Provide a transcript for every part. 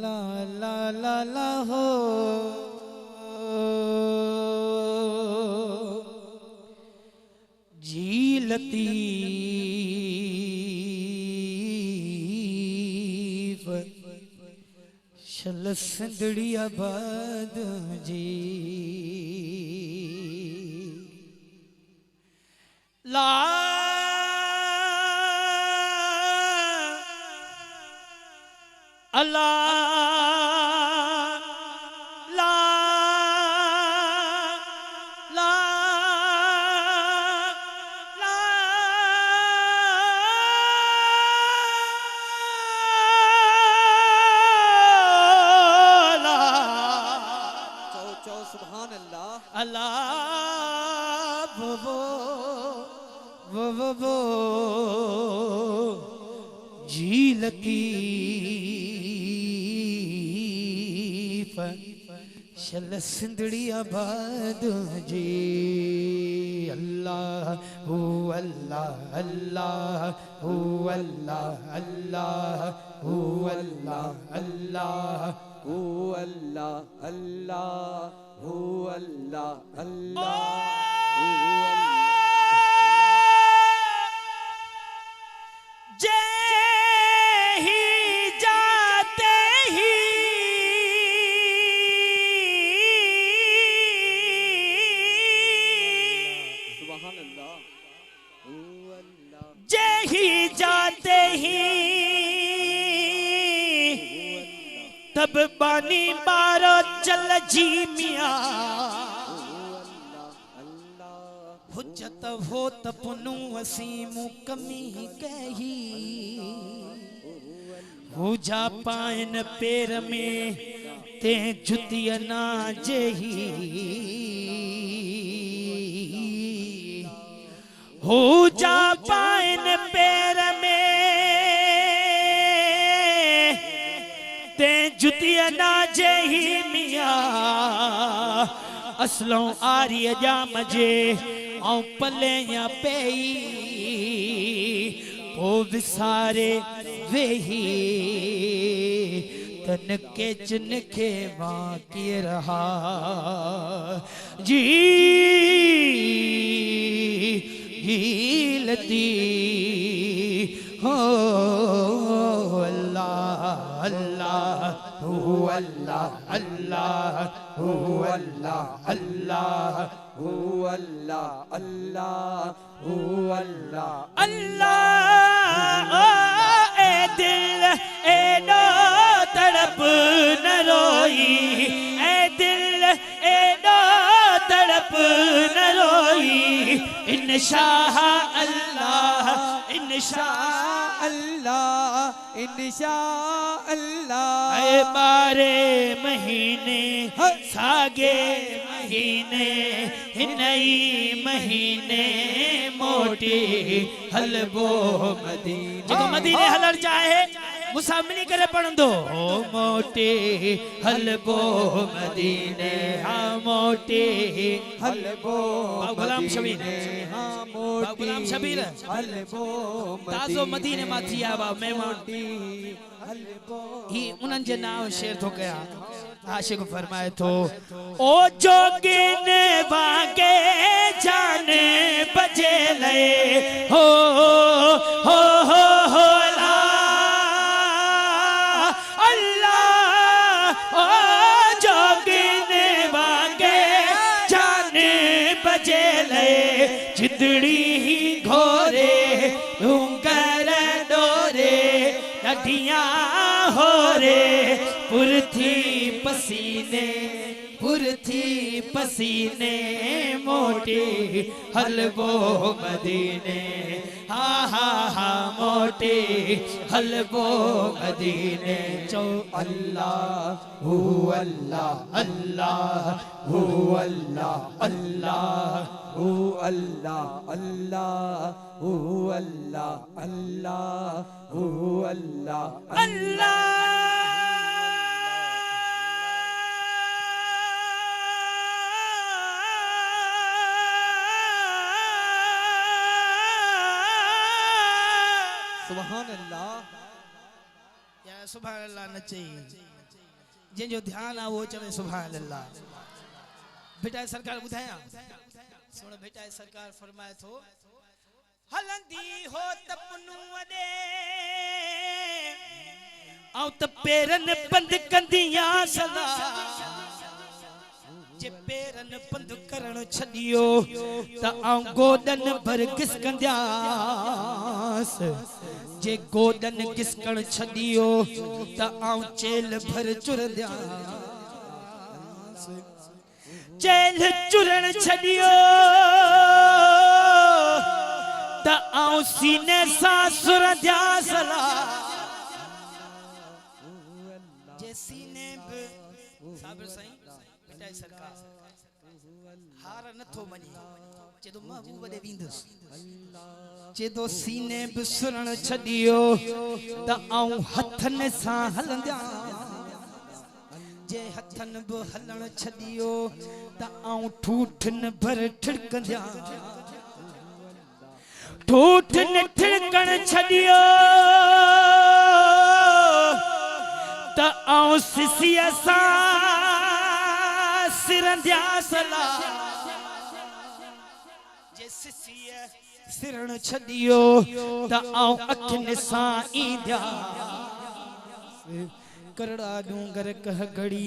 ला ला ला ला हो जी लतीफ शल सिंधड़ी आबाद जी ला अल्लाह ला ला ला ला चौ सुभान अल्लाह अल्लाह वो जी लतीफ शल सिंधड़ी आबाद जी अल्लाह हू अल्लाह अल्लाह हू अल्लाह अल्लाह हू अल्लाह अल्लाह हू अल्लाह अल्लाह हू अल्लाह अल्लाह जाते ही तब बानी बारो चल जी मिया हुज्जत हो तपनु असीमु कमी कही हो जा पाइन पैर में ते जुतिया ना जही हो जा पाइन पैर में ते जुतिया ना जही मिया असलों आर्य जा मजे औ पले या पेई ओ विसारे वेही तन के चन के बाकी रहा जी लती हो अल्लाह अल्लाह हू अल्लाह अल्लाह हू अल्लाह अल्लाह हू अल्लाह अल्लाह हू अल्लाह अल्लाह ए दिल ए नो तड़प न रोई ए दिल ए नो तड़प न रोई इंशाअ अल्लाह इंशाअ अल्लाह इंशाअ अल्लाह ए बारे महीने सागे महीने नई महीने मोटी हलबो मदीने जो मदीने हलर जाए मुसामनी करे पढ़ंदो ओ मोटे हलबो मदीने हाँ मोटे हलबो गुलाम शबीर हाँ मोटी गुलाम शबीर हलबो ताज़ो मदीने माथी आवा मैं मोटी ही उन्हनि जे नाम शेर थो कया आशिक फरमाए थो ओ जोगिन वागे जाने बजे ले हो हो हो हो ला अल्लाह ओ जोगिन वागे जाने बजे ले जिदड़ी ही घोरे उंगर डोरे नदियां हो रे पुरथी पसीने मोटी हलबो मदीने हा हा हा मोटी हलबो मदीने चो अल्लाह हू अल्लाह अल्लाह हू अल्लाह अल्लाह हू अल्लाह अल्लाह हू अल्लाह अल्लाह हू अल्लाह अल्लाह सुभान अल्लाह। सुभान अल्लाह न चई जंहिंजो ध्यान आहे वो चवे सुभान अल्लाह। बेटा सरकार ॿुधायां सुन बेटा सरकार फरमाए थो हलंदी हो तपनू वॾे ऐं त पेरनि पंध कंदिया सदा जे पेरनि पंध करण छॾियो त आऊं गोॾनि भर घिसकंदियास जे गोॾनि घिसकण छॾियो त आऊं चेल भर चुरंदियास चेल चुरण छॾियो त आऊं सीने सां सुरंदियास जे सीने बि साबिर साईं बेटा सरकार हार नथो मञे चेतो महबूब ॾे वेंदुसि चेतो सीने बि सुरण छॾियो त आऊं हथनि सां हलंदिया जे हथनि बि हलण छॾियो त आऊं ठूठनि भर ठिड़कंदिया ठूठनि ठिड़कण छॾियो त आऊं सिसीअ सां सिरंदियास जे सिसीअ सिरण छॾियो त आऊं अखियुनि सां ईंदिया करड़ा डूंगर कह घड़ी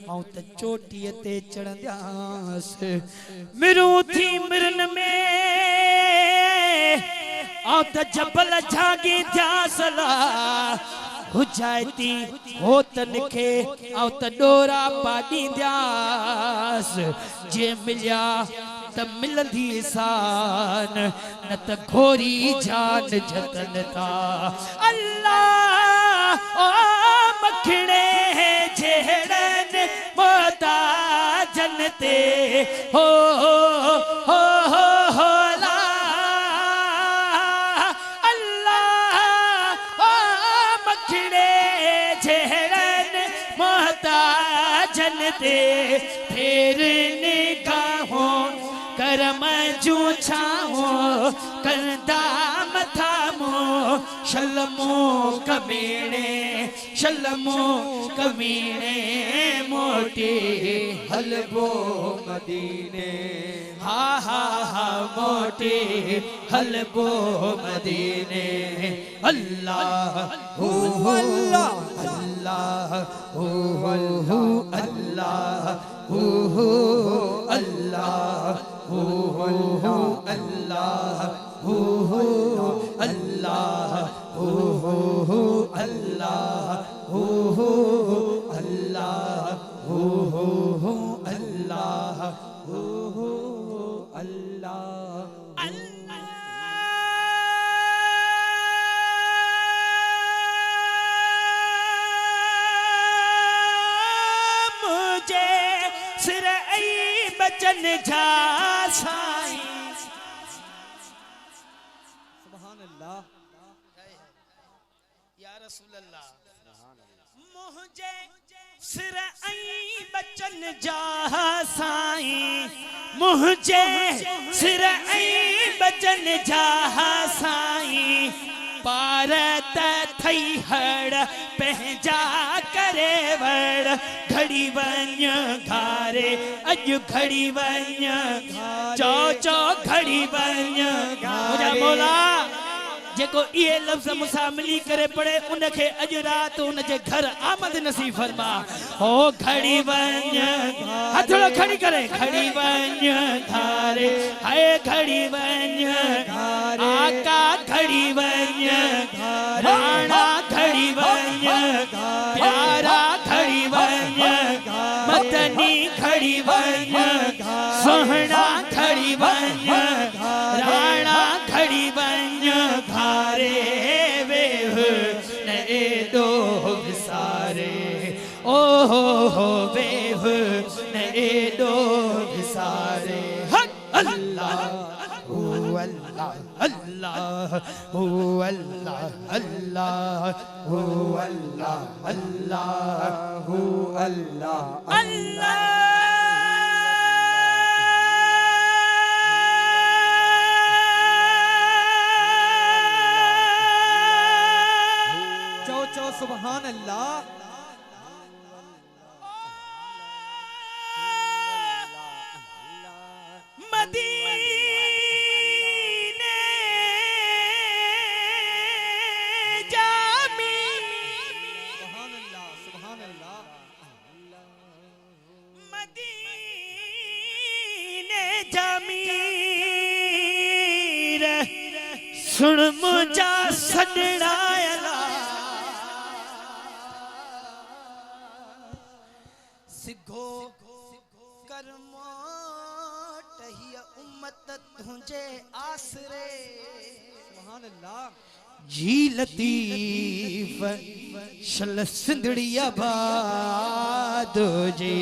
आऊं त चोटीअ ते चढ़ंदियास मिरूं थी मिरन में आऊं त जबल झागी थियास हुजाइती होतन खे आऊं त डोरा पाॾींदियास जे मिलिया त मिलंदी सान न त घोरी जान जतन था अल्लाह ओ मखणे जहिड़नि मोहताजन ते हो ला अल्लाह ओ मखणे जहिड़नि मोहताजन ते फेर निगाहों करम जूं छाहों कंदा मथामो शलमो कमीने मोटे हलबो मदीने हा हा हा मोटे हलबो मदीने अल्लाह हू अल्लाह अल्लाह हू अल्लाह हू अल्लाह हू अल्लाह हू अल्लाह हू अल्लाह हू अल्लाह हू अल्लाह हू अल्लाह मुझे सिर बचन जा साईं सुभान अल्लाह या रसूल अल्लाह मुझे सिर बचन जा साईं मुझे सिर बचन जा साईं पार त थई हड़ पंहिंजा करे वड़ घड़ी वञ घारे अॼु घड़ी वञ चो घड़ी वञ मुंहिंजा मौला जेको ये लफ्ज़ मुसा मिली करे पढ़े उनखे अॼु रात उनजे घर आमद नसीब फरमा हो घड़ी वञ हथड़ो खड़ी करे घड़ी वञ घारे हाय घड़ी वञ आका घड़ी वञ राणा घड़ी वञ प्यारा घड़ी वञ मदनी घड़ी वञ सोहना घड़ी वञ राणा घड़ी वञ घारे वेह न एडो विसारे ओ हो वेह न एडो विसारे अल्लाह हू अल्लाह अल्लाह हू अल्लाह अल्लाह हू अल्लाह अल्लाह हू अल्लाह अल्लाह चो सुभान सुभान अल्लाह मदीने जामी सुभान अल्लाह सुभान अल्लाह मदीने जामी रे सुन मुझा सजड़ा सिगो कर्मो टहिया उम्मत तुझे आसरे सुभान अल्लाह जी लतीफ शल सिंधड़िया बादो जी।